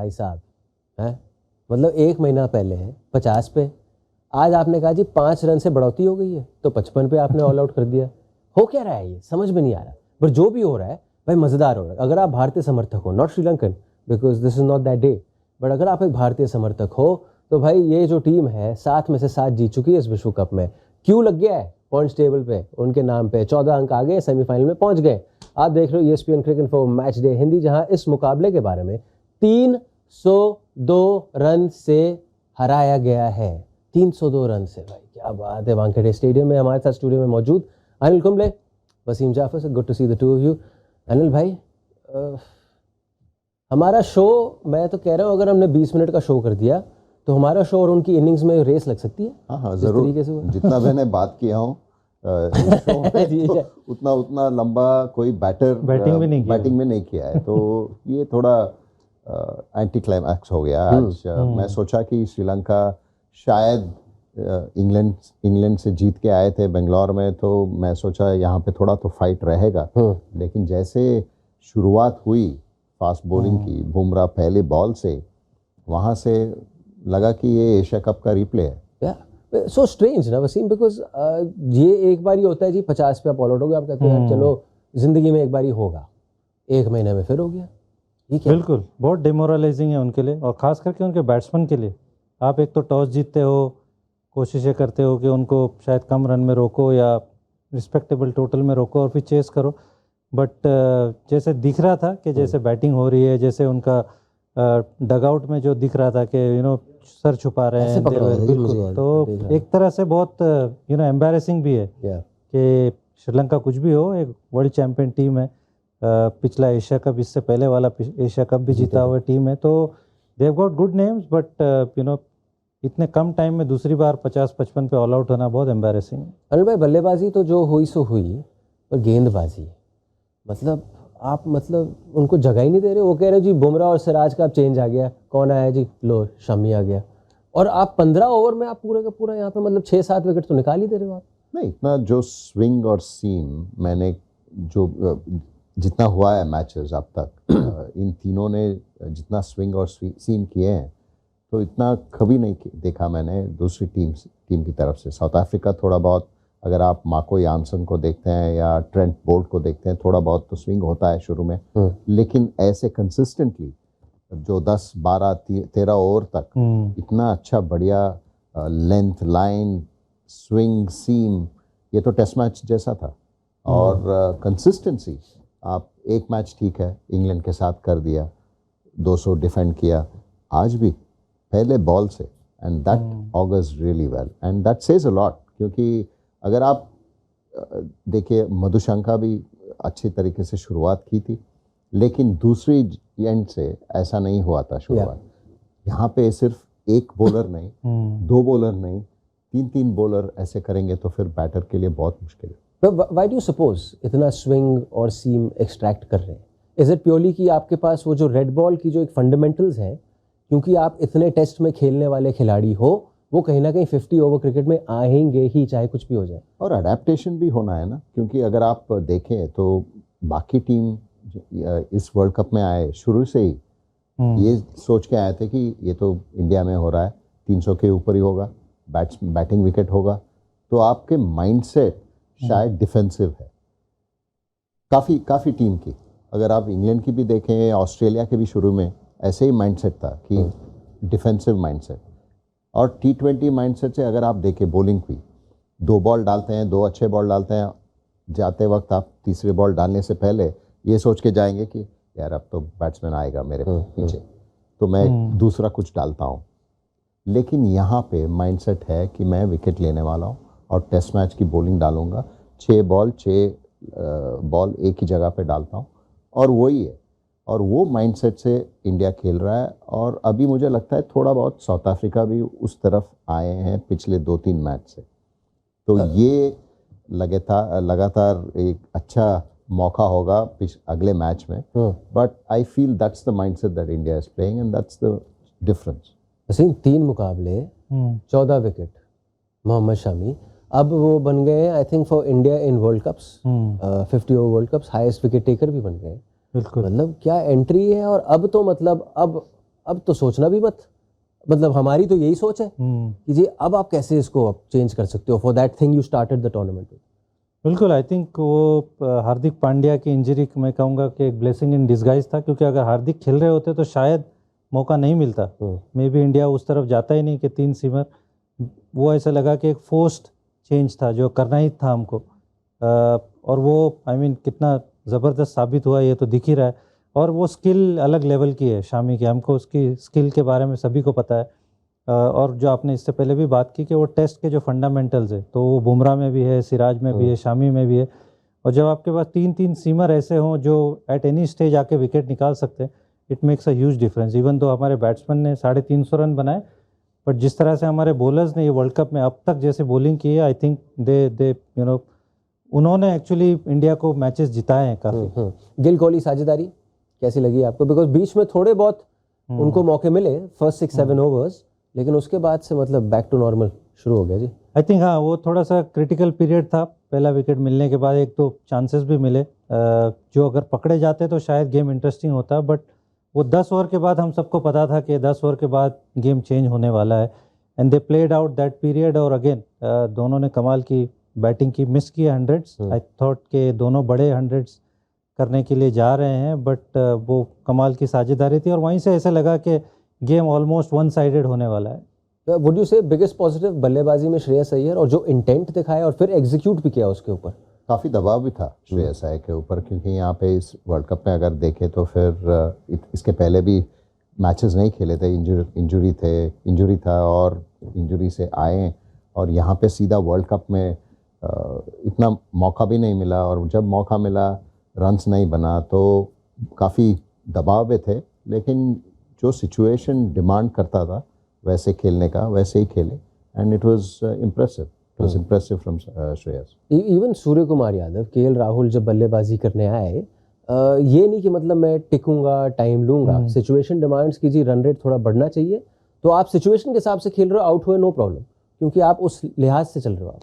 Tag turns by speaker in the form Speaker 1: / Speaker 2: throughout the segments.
Speaker 1: भाई साहब हैं, मतलब 1 महीना पहले 50 पे, आज आपने कहा जी 5 रन से बढ़ोतरी हो गई है तो 55 पे आपने ऑल आउट कर दिया। हो क्या रहा है ये समझ में नहीं आ रहा, पर जो भी हो रहा है भाई मज़ेदार हो रहा है। अगर आप भारतीय समर्थक हो, not Sri Lankan because this is not that day, but अगर आप एक भारतीय समर्थक हो तो भाई ये जो टीम है 7 में से 7 जीत चुकी है इस विश्व कप में। क्यों लग गया है पॉइंट्स टेबल पे उनके नाम पे, 14 अंक आ गए, सेमीफाइनल में पहुंच गए। आप देख रहे हो ESPN cricket for match day Hindi, जहां इस मुकाबले के बारे में 302 रन से हराया गया है। 302 रन से, भाई क्या बात है। वानखेड़े स्टेडियम में हमारे साथ स्टूडियो में मौजूद अनिल कुंबले, वसीम जाफर से, good to see the two of you. Anil भाई हमारा शो, मैं तो कह रहा हूँ अगर हमने 20 मिनट का शो कर दिया तो हमारा शो और उनकी इनिंग्स में रेस लग सकती है।
Speaker 2: हाँ जरूर, जितना मैंने बात किया हूँ तो उतना लंबा कोई बैटिंग में नहीं किया है, तो ये थोड़ा एंटी क्लाइमैक्स हो गया आज। मैं सोचा कि श्रीलंका शायद इंग्लैंड से जीत के आए थे बेंगलोर में, तो मैं सोचा यहाँ पे थोड़ा तो फाइट रहेगा, लेकिन जैसे शुरुआत हुई फास्ट बॉलिंग की, बुमराह पहले बॉल से, वहाँ से लगा कि ये एशिया कप का रिप्ले है।
Speaker 1: सो स्ट्रेंज ना वसीम, बिकॉज ये एक बार ही होता है जी, 50 पे आप ऑल आउट हो गए, आप कहते हैं चलो जिंदगी में एक बार ही होगा, 1 महीने में फिर हो गया।
Speaker 3: बिल्कुल, बहुत डिमोरलाइजिंग है उनके लिए, और ख़ास करके उनके बैट्समैन के लिए। आप एक तो टॉस जीतते हो, कोशिशें करते हो कि उनको शायद कम रन में रोको या रिस्पेक्टेबल टोटल में रोको और फिर चेस करो, बट जैसे दिख रहा था कि जैसे बैटिंग हो रही है, जैसे उनका डगआउट में जो दिख रहा था कि सर छुपा रहे हैं, तो एक तरह से बहुत एम्बैरेसिंग भी है कि श्रीलंका कुछ भी हो, एक वर्ल्ड चैंपियन टीम है, पिछला एशिया कप, इससे पहले वाला एशिया कप भी जीता हुआ टीम है, तो they have got good names, but इतने कम टाइम में दूसरी बार 50-55 पे ऑल आउट होना बहुत एम्बैरेसिंग है।
Speaker 1: अनिल भाई बल्लेबाजी तो जो हुई सो हुई, पर गेंदबाजी मतलब आप उनको जगह ही नहीं दे रहे। वो कह रहे जी बुमराह और सिराज का अब चेंज आ गया, कौन आया जी, लो शमी आ गया, और आप 15 ओवर में आप पूरा का पूरा यहाँ पे 6-7 विकेट तो निकाल ही दे रहे हो आप।
Speaker 2: नहीं, इतना जो स्विंग और सीम मैंने जो जितना हुआ है मैचेस अब तक इन तीनों ने जितना स्विंग और सीम किए हैं, तो इतना कभी नहीं देखा मैंने दूसरी टीम की तरफ से। साउथ अफ्रीका थोड़ा बहुत, अगर आप माको यानसन को देखते हैं या ट्रेंट बोल्ट को देखते हैं, थोड़ा बहुत तो स्विंग होता है शुरू में, लेकिन ऐसे कंसिस्टेंटली जो 10, 12, 13 ओवर तक इतना अच्छा बढ़िया लेंथ, लाइन, स्विंग, सीम, ये तो टेस्ट मैच जैसा था। और कंसिस्टेंसी, आप एक मैच ठीक है इंग्लैंड के साथ कर दिया, 200 डिफेंड किया, आज भी पहले बॉल से, and that augurs really well and that says a lot. क्योंकि अगर आप देखिए, मधुशंका भी अच्छी तरीके से शुरुआत की थी, लेकिन दूसरी एंड से ऐसा नहीं हुआ था शुरुआत। यहाँ पे सिर्फ एक बॉलर नहीं, 2 बॉलर नहीं, 3 बॉलर ऐसे करेंगे तो फिर बैटर के लिए बहुत मुश्किल है।
Speaker 1: व्हाई डू यू सपोज इतना स्विंग और सीम एक्सट्रैक्ट कर रहे हैं? इज इट प्योरली कि आपके पास वो जो रेड बॉल की जो एक फंडामेंटल्स है, क्योंकि आप इतने टेस्ट में खेलने वाले खिलाड़ी हो, वो कहीं ना कहीं 50 ओवर क्रिकेट में आएंगे ही, चाहे कुछ भी हो जाए।
Speaker 2: और अडेप्टेशन भी होना है ना, क्योंकि अगर आप देखें तो बाकी टीम इस वर्ल्ड कप में आए शुरू से ही ये सोच के आए थे कि ये तो इंडिया में हो रहा है, 300 के ऊपर ही होगा, बैटिंग विकेट होगा, तो आपके माइंडसेट शायद डिफेंसिव है काफ़ी टीम की। अगर आप इंग्लैंड की भी देखें, ऑस्ट्रेलिया के भी शुरू में ऐसे ही माइंडसेट था कि डिफेंसिव माइंडसेट। और T20 माइंडसेट से अगर आप देखें बॉलिंग भी, 2 बॉल डालते हैं, 2 अच्छे बॉल डालते हैं, जाते वक्त आप तीसरे बॉल डालने से पहले ये सोच के जाएंगे कि यार अब तो बैट्समैन आएगा मेरे पीछे, तो मैं दूसरा कुछ डालता हूँ। लेकिन यहाँ पे माइंडसेट है कि मैं विकेट लेने वाला हूँ और टेस्ट मैच की बॉलिंग डालूंगा, 6 बॉल एक ही जगह पे डालता हूँ, और वही है। और वो माइंडसेट से इंडिया खेल रहा है, और अभी मुझे लगता है थोड़ा बहुत साउथ अफ्रीका भी उस तरफ आए हैं पिछले 2-3 मैच से। तो ये लगातार एक अच्छा मौका होगा अगले मैच में, but I feel that's the mindset that India is playing and that's the difference.
Speaker 1: Wasim, 3 मुकाबले 14 विकेट, मोहम्मद शमी, अब वो बन गए I think for India in world cups, 50 over world cups highest wicket taker भी बन गए।
Speaker 3: बिल्कुल,
Speaker 1: मतलब क्या एंट्री है। और अब तो मतलब अब अब तो सोचना भी मत, मतलब हमारी तो यही सोच है कि जी अब आप कैसे इसको अब चेंज कर सकते हो for that thing you started the tournament.
Speaker 3: बिल्कुल, आई थिंक वो हार्दिक पांड्या की इंजरी मैं कहूँगा कि एक ब्लेसिंग इन डिस्गाइज था, क्योंकि अगर हार्दिक खेल रहे होते तो शायद मौका नहीं मिलता, मे बी इंडिया उस तरफ जाता ही नहीं कि 3 सीमर। वो ऐसा लगा कि एक फोर्स्ड चेंज था जो करना ही था हमको, और वो आई मीन कितना ज़बरदस्त साबित हुआ ये तो दिख ही रहा है। और वो स्किल अलग लेवल की है शामी की, हमको उसकी स्किल के बारे में सभी को पता है। और जो आपने इससे पहले भी बात की कि वो टेस्ट के जो फंडामेंटल्स है तो वो बुमराह में भी है, सिराज में भी है, शामी में भी है। और जब आपके पास 3-3 सीमर ऐसे हों जो एट एनी स्टेज आके विकेट निकाल सकते हैं, it makes a huge difference. Even तो हमारे बैट्समैन ने 350 रन बनाए, बट जिस तरह से हमारे बॉलर्स ने ये वर्ल्ड कप में अब तक जैसे बॉलिंग की है, I think they you know उन्होंने एक्चुअली इंडिया को मैचेस जिताए हैं काफ़ी।
Speaker 1: गिल कोहली साझेदारी कैसी लगी आपको? बिकॉज बीच में थोड़े बहुत उनको मौके मिले फर्स्ट 6-7 ओवर्स, लेकिन उसके बाद से मतलब बैक टू नॉर्मल शुरू हो गया जी।
Speaker 3: आई थिंक हाँ, वो थोड़ा सा क्रिटिकल पीरियड था। पहला विकेट मिलने के बाद एक तो चांसेस भी मिले जो अगर पकड़े जाते तो शायद गेम इंटरेस्टिंग होता, बट वो 10 ओवर के बाद हम सबको पता था कि 10 ओवर के बाद गेम चेंज होने वाला है, and they played out that period. और अगेन दोनों ने कमाल की बैटिंग की, मिस किए 100s। आई थॉट के दोनों बड़े 100s करने के लिए जा रहे हैं, बट वो कमाल की साझेदारी थी और वहीं से ऐसे लगा कि गेम ऑलमोस्ट वन साइडेड होने वाला है।
Speaker 1: वुड यू से बिगेस्ट पॉजिटिव बल्लेबाजी में श्रेयस अय्यर, और जो इंटेंट दिखाया और फिर एग्जीक्यूट भी किया उसके ऊपर?
Speaker 2: काफ़ी दबाव भी था श्रेयस अय्यर के ऊपर, क्योंकि यहाँ पे इस वर्ल्ड कप में अगर देखें तो फिर इसके पहले भी मैचेस नहीं खेले थे, इंजरी था और इंजरी से आए, और यहाँ पे सीधा वर्ल्ड कप में इतना मौका भी नहीं मिला, और जब मौका मिला रन्स नहीं बना, तो काफ़ी दबाव में थे। लेकिन जो सिचुएशन डिमांड करता था वैसे खेलने का, वैसे ही खेले, and it was impressive from Shreyas.
Speaker 1: Even Surya Kumar Yadav, KL Rahul जब बल्लेबाजी करने आए, ये नहीं कि मतलब मैं टिकूंगा, टाइम लूंगा, सिचुएशन डिमांड्स की जी रन रेट थोड़ा बढ़ना चाहिए, तो आप सिचुएशन के हिसाब से खेल रहे हो, आउट हुए नो प्रॉब्लम, क्योंकि आप उस लिहाज से चल रहे हो आप।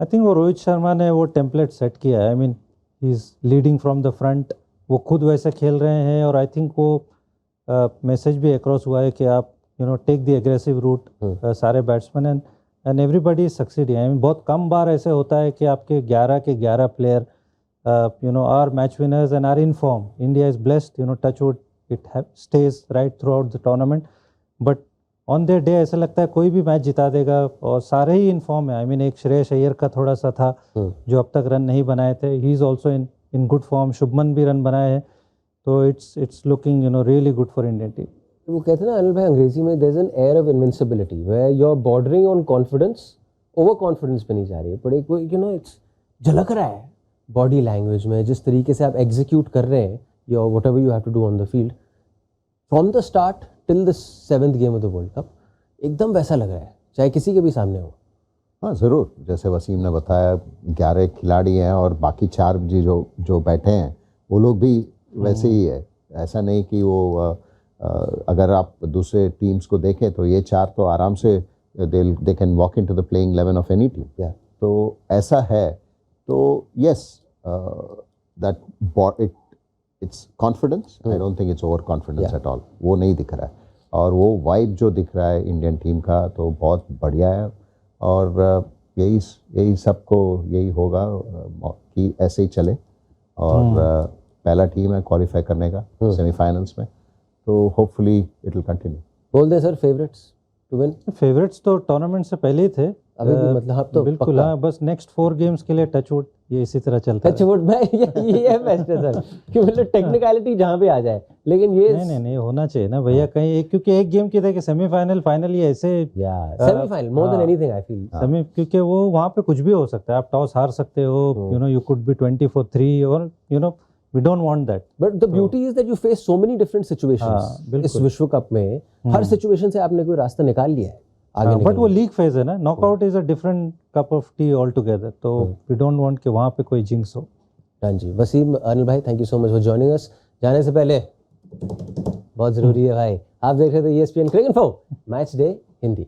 Speaker 3: आई थिंक वो रोहित शर्मा ने वो टेम्पलेट सेट किया है। I mean he is leading from the front, वो खुद वैसे खेल रहे हैं, और आई थिंक वो मैसेज भी अक्रॉस हुआ है कि आप टेक द एग्रेसिव रूट, सारे batsman and everybody is succeeding. I mean बहुत कम बार ऐसे होता है कि आपके 11 के 11 player are match winners and are in form. India is blessed, touch wood, it stage right throughout the tournament, but on their day ऐसा लगता है कोई भी मैच जिता देगा, और सारे ही इन फॉर्म है। आई मीन एक श्रेयस अय्यर का थोड़ा सा था जो अब तक रन नहीं बनाए थे, he is also in good form. Shubman भी रन बनाए हैं, तो it's looking really good for Indian team.
Speaker 1: वो कहते हैं ना अनिल भाई अंग्रेजी में, there is an air of invincibility where you are bordering on confidence, over confidence पे नहीं जा रही है, पर एक इट्स झलक रहा है बॉडी लैंग्वेज में, जिस तरीके से आप एग्जीक्यूट कर रहे हैं your whatever you have to do on the field from the start till the 7th game of the world cup, एकदम वैसा लग रहा है चाहे किसी के भी सामने हो।
Speaker 2: हाँ ज़रूर, जैसे वसीम ने बताया 11 खिलाड़ी हैं और बाकी 4 जी जो बैठे हैं वो लोग भी वैसे ही है। ऐसा नहीं कि वो अगर आप दूसरे टीम्स को देखें तो ये 4 तो आराम से they can walk into the playing 11 of any team. तो ऐसा है, तो yes that it's confidence, I don't think it's over confidence at all, वो नहीं दिख रहा है। और वो वाइब जो दिख रहा है इंडियन टीम का तो बहुत बढ़िया है, और यही सबको यही होगा कि ऐसे ही चले, और पहला टीम है क्वालिफाई करने का सेमीफाइनल्स में, तो होपफुली इट विल कंटिन्यू।
Speaker 1: बोल दें sir favourites to win?
Speaker 3: Favourites तो टूर्नामेंट से पहले ही थे
Speaker 1: अभी भी, मतलब आप तो
Speaker 3: बिल्कुल हाँ, बस नेक्स्ट 4 गेम्स के लिए टचवुड ये इसी तरह चलता है।
Speaker 1: टचवुड में ये है बेस्ट है सर, कि मतलब टेक्निकलिटी जहाँ भी आ जाए, लेकिन ये
Speaker 3: नहीं होना चाहिए ना भैया कहीं क्योंकि एक गेम की था कि सेमीफाइनल फाइनल ये ऐसे
Speaker 1: semifinal more than anything I feel
Speaker 3: semi, क्योंकि वो वहाँ पे कुछ भी हो सकता है, आप टॉस हार सकते हो, यू कुड बी 20-3 और we don't want that.
Speaker 1: But the beauty is that you face so many different situations. इस विश्व कप में हर सिचुएशन से आपने कोई रास्ता निकाल लिया है आगे।
Speaker 3: बट वो लीग फेज है ना, knockout is a different cup of T all together, तो वी डोंट वांट कि वहाँ पे कोई जिंक्स हो।
Speaker 1: हाँ जी, वसीम, अनिल भाई, thank you so much for joining us. जाने से पहले बहुत जरूरी है भाई, आप देख रहे थे ESPN क्रिक इन्फो मैच डे हिंदी।